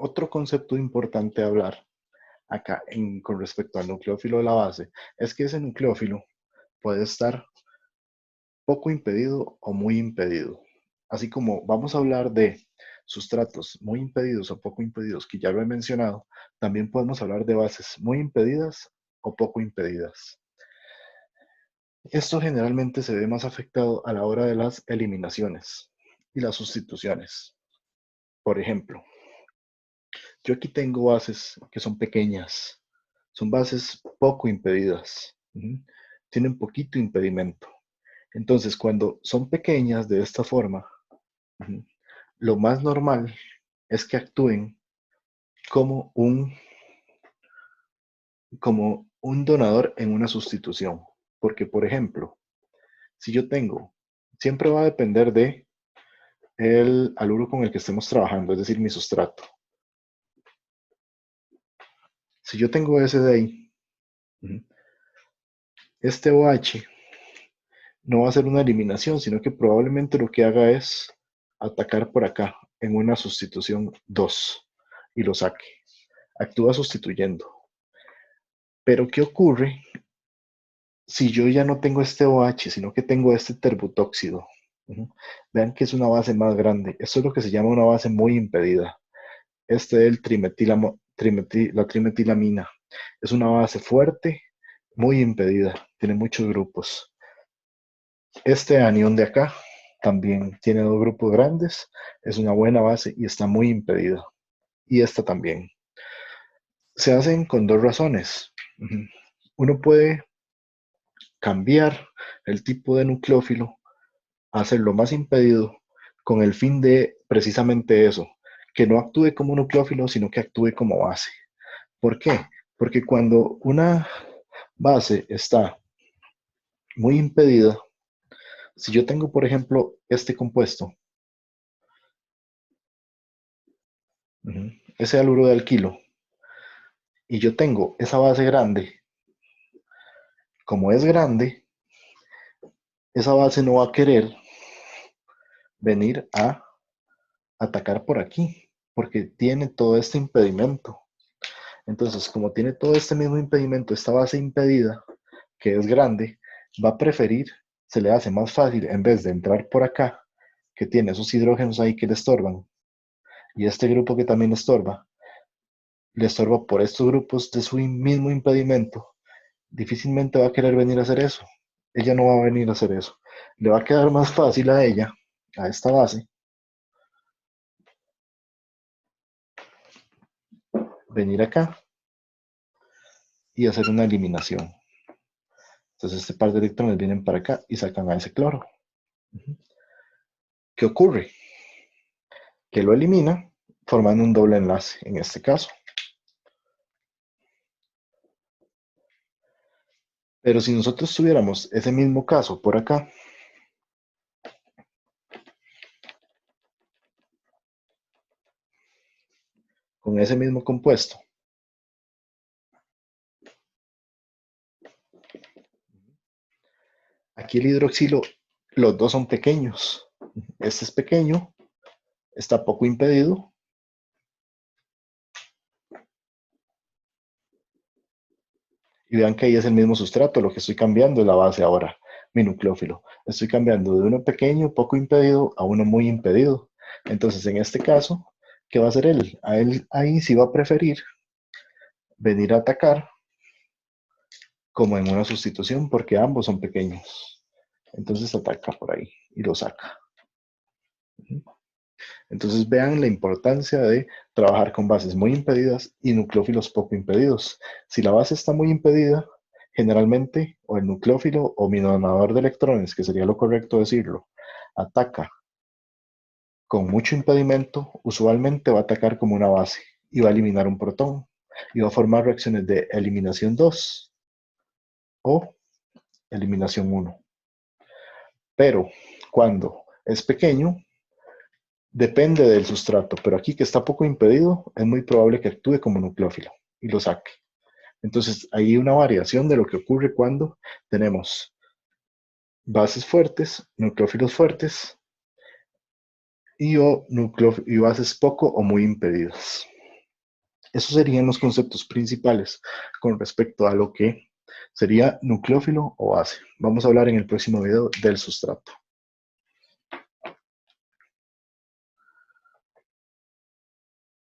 Otro concepto importante a hablar acá con respecto al nucleófilo de la base es que ese nucleófilo puede estar poco impedido o muy impedido. Así como vamos a hablar de sustratos muy impedidos o poco impedidos, que ya lo he mencionado, también podemos hablar de bases muy impedidas o poco impedidas. Esto generalmente se ve más afectado a la hora de las eliminaciones y las sustituciones. Por ejemplo, yo aquí tengo bases que son pequeñas, son bases poco impedidas, tienen poquito impedimento. Entonces, cuando son pequeñas de esta forma, lo más normal es que actúen como un donador en una sustitución. Porque, por ejemplo, si yo tengo, siempre va a depender de el haluro con el que estemos trabajando, es decir, mi sustrato. Si yo tengo ese de ahí, este OH no va a ser una eliminación, sino que probablemente lo que haga es atacar por acá en una sustitución 2 y lo saque. Actúa sustituyendo. Pero ¿qué ocurre si yo ya no tengo este OH, sino que tengo este terbutóxido? Vean que es una base más grande. Esto es lo que se llama una base muy impedida. Este es la trimetilamina. Es una base fuerte, muy impedida. Tiene muchos grupos. Este anión de acá también tiene dos grupos grandes. Es una buena base y está muy impedida. Y esta también. Se hacen con dos razones. Uno puede cambiar el tipo de nucleófilo, hacerlo más impedido, con el fin de precisamente eso, que no actúe como nucleófilo, sino que actúe como base. ¿Por qué? Porque cuando una base está muy impedida, si yo tengo, por ejemplo, este compuesto, ese haluro de alquilo, y yo tengo esa base grande, como es grande, esa base no va a querer venir a atacar por aquí, porque tiene todo este impedimento. Entonces, como tiene todo este mismo impedimento, esta base impedida, que es grande, va a preferir, se le hace más fácil, en vez de entrar por acá, que tiene esos hidrógenos ahí que le estorban, y este grupo que también le estorba por estos grupos de su mismo impedimento, difícilmente va a querer venir a hacer eso. Ella no va a venir a hacer eso. Le va a quedar más fácil a ella, a esta base, venir acá y hacer una eliminación. Entonces este par de electrones vienen para acá y sacan a ese cloro. ¿Qué ocurre? Que lo elimina formando un doble enlace en este caso. Pero si nosotros tuviéramos ese mismo caso por acá, con ese mismo compuesto, aquí el hidroxilo, los dos son pequeños. Este es pequeño, está poco impedido. Y vean que ahí es el mismo sustrato, lo que estoy cambiando es la base ahora, mi nucleófilo. Estoy cambiando de uno pequeño, poco impedido, a uno muy impedido. Entonces, en este caso, ¿qué va a hacer él? A él ahí sí va a preferir venir a atacar como en una sustitución, porque ambos son pequeños. Entonces ataca por ahí y lo saca. Entonces vean la importancia de trabajar con bases muy impedidas y nucleófilos poco impedidos. Si la base está muy impedida, generalmente o el nucleófilo o mi donador de electrones, que sería lo correcto decirlo, ataca con mucho impedimento, usualmente va a atacar como una base y va a eliminar un protón y va a formar reacciones de eliminación 2 o eliminación 1. Pero cuando es pequeño, depende del sustrato, pero aquí que está poco impedido, es muy probable que actúe como nucleófilo y lo saque. Entonces, hay una variación de lo que ocurre cuando tenemos bases fuertes, nucleófilos fuertes y bases poco o muy impedidas. Esos serían los conceptos principales con respecto a lo que sería nucleófilo o base. Vamos a hablar en el próximo video del sustrato.